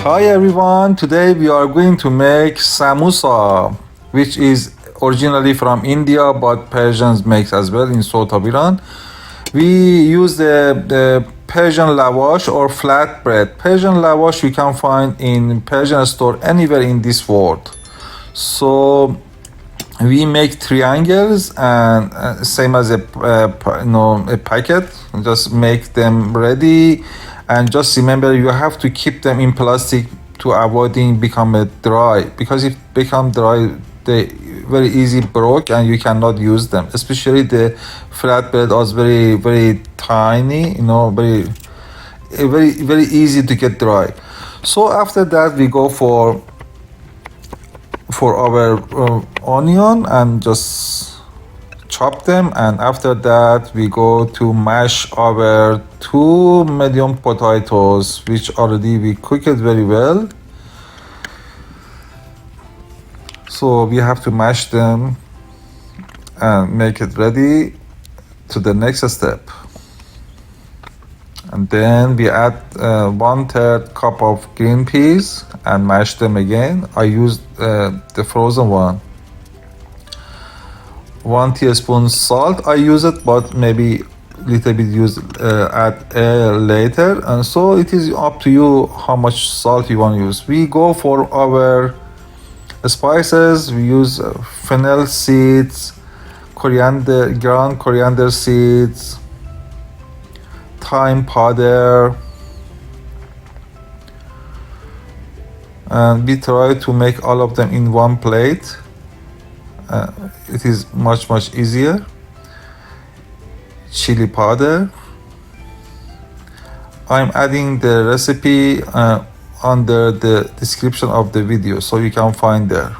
Hi everyone, today we are going to make Samosa, which is originally from India but Persians make as well in south of Iran. We use the Persian Lavash or flatbread. Persian Lavash you can find in Persian store anywhere in this world. So we make triangles and same as a packet, just make them ready. And just remember, you have to keep them in plastic to avoiding become dry, because if become dry, they very easy broke and you cannot use them. Especially the flatbread was very tiny, very easy to get dry. So after that, we go for our onion and just chop them, and after that we go to mash our 2 medium potatoes, which already we cooked it very well. So we have to mash them and make it ready to the next step. And then we add 1/3 cup of green peas and mash them again. I used the frozen one. 1 teaspoon salt I use it, but maybe little bit add later, and so it is up to you how much salt you want to use. We go for our spices. We use fennel seeds, ground coriander seeds, thyme powder, and we try to make all of them in one plate. It is much easier. Chili powder. I'm adding the recipe under the description of the video, so you can find there.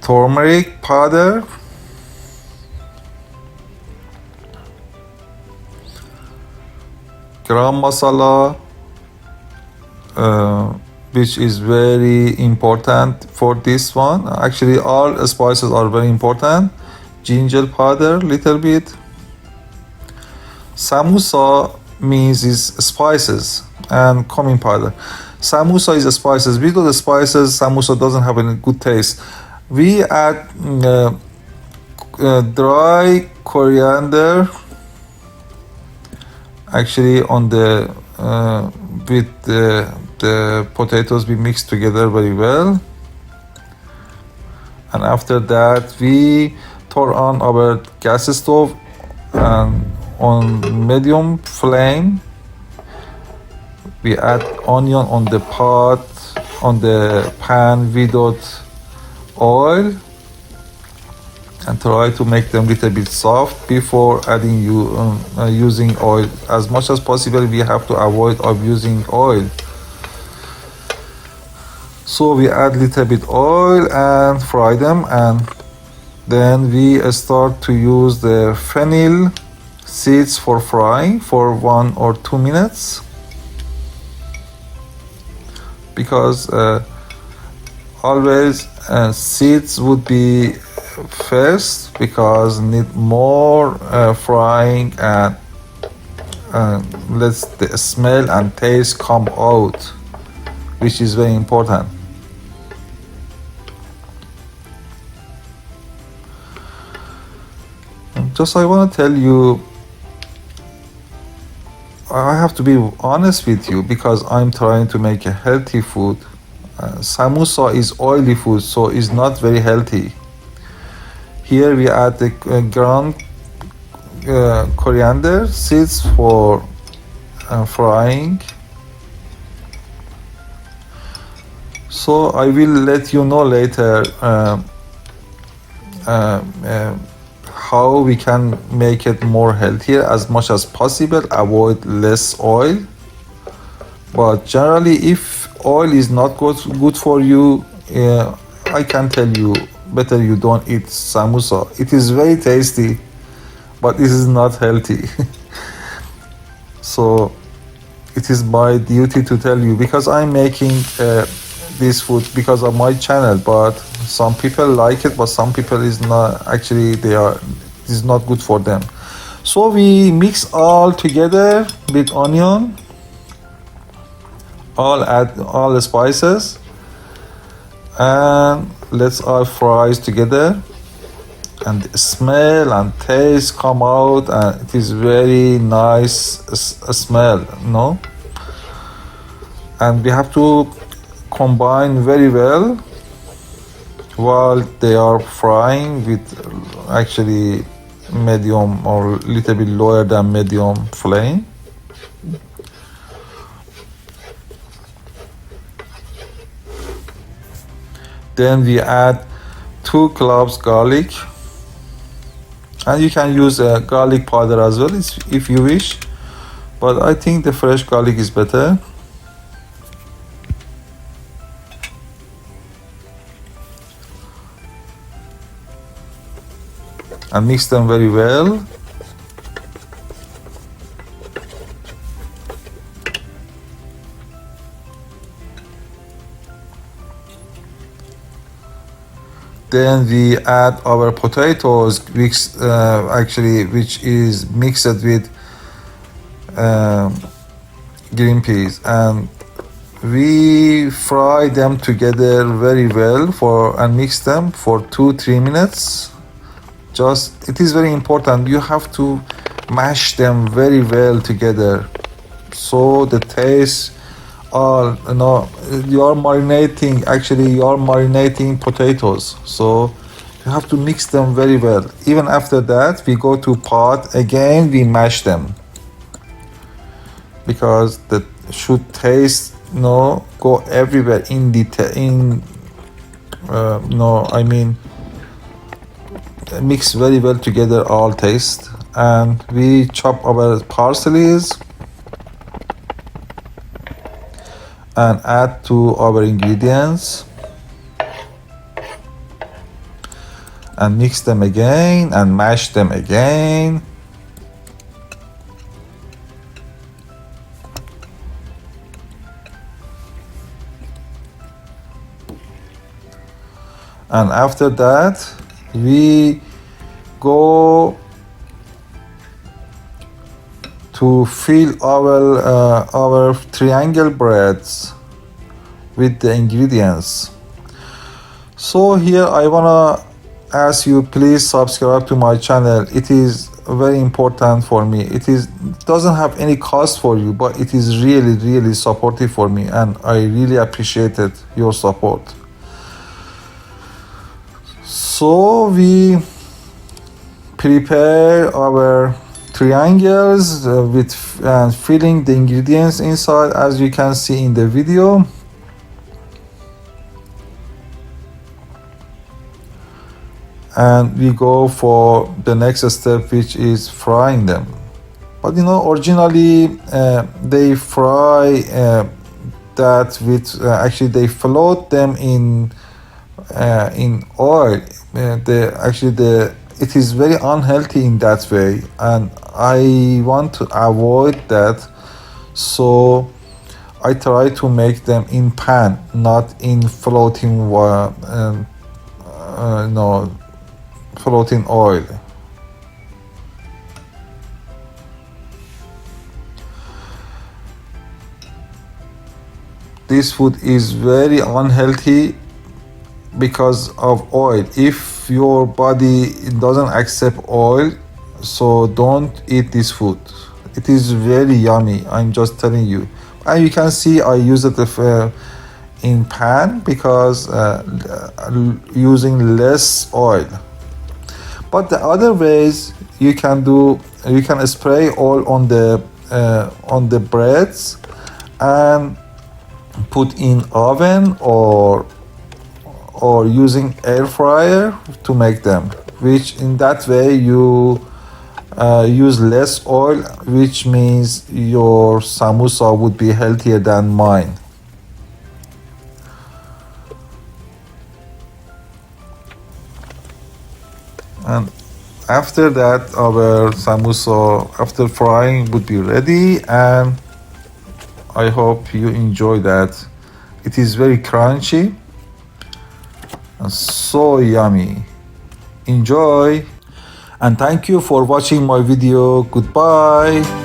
Turmeric powder. Garam masala, which is very important for this one. Actually, all spices are very important. Ginger powder, little bit. Samosa means is spices, and cumin powder. Samosa is spices. Without the spices, samosa doesn't have a good taste. We add dry coriander. Actually, on the with the potatoes we mix together very well, and after that we turn on our gas stove and on medium flame we add onion on the pot, on the pan without oil, and try to make them little bit soft before adding using oil. As much as possible we have to avoid of using oil. So we add little bit oil and fry them, and then we start to use the fennel seeds for frying for 1 or 2 minutes, because always seeds would be first, because need more frying and let the smell and taste come out, which is very important. Just I want to tell you, I have to be honest with you, because I'm trying to make a healthy food. Samosa is oily food, so it's not very healthy. Here we add the ground coriander seeds for frying. So I will let you know later how we can make it more healthier as much as possible, avoid less oil. But generally, if oil is not good for you, I can tell you better you don't eat samosa. It is very tasty, but it is not healthy. So it is my duty to tell you, because I'm making this food because of my channel, but some people like it, but some people is not. Actually, it is not good for them. So we mix all together with onion add all the spices, and let's all fry together, and the smell and taste come out, and it is very nice smell, no? And we have to combine very well while they are frying with actually medium or little bit lower than medium flame. Then we add 2 cloves garlic, and you can use a garlic powder as well if you wish, but I think the fresh garlic is better. And mix them very well. Then we add our potatoes, which is mixed with green peas, and we fry them together very well and mix them for 2-3 minutes. Just, it is very important, you have to mash them very well together, so the taste are, you are marinating potatoes, so you have to mix them very well. Even after that, we go to pot again, we mash them, because that should taste go everywhere in mix very well together all taste. And we chop our parsley's and add to our ingredients and mix them again and mash them again. And after that, we go to fill our triangle breads with the ingredients. So here I wanna ask you, please subscribe to my channel. It is very important for me. It doesn't have any cost for you, but it is really supportive for me, and I really appreciated your support. So we prepare our triangles with filling the ingredients inside, as you can see in the video. And we go for the next step, which is frying them. But originally they fry that with actually they float them in oil. It is very unhealthy in that way, and I want to avoid that, so I try to make them in pan, not in floating floating oil. This food is very unhealthy because of oil. If your body doesn't accept oil, so don't eat this food. It is very yummy, I'm just telling you. And you can see I use it in pan because using less oil. But the other ways you can spray oil on the breads and put in oven or using air fryer to make them, which in that way you use less oil, which means your samosa would be healthier than mine. And after that, our samosa after frying would be ready, and I hope you enjoy that. It is very crunchy and so yummy. Enjoy, and thank you for watching my video. Goodbye.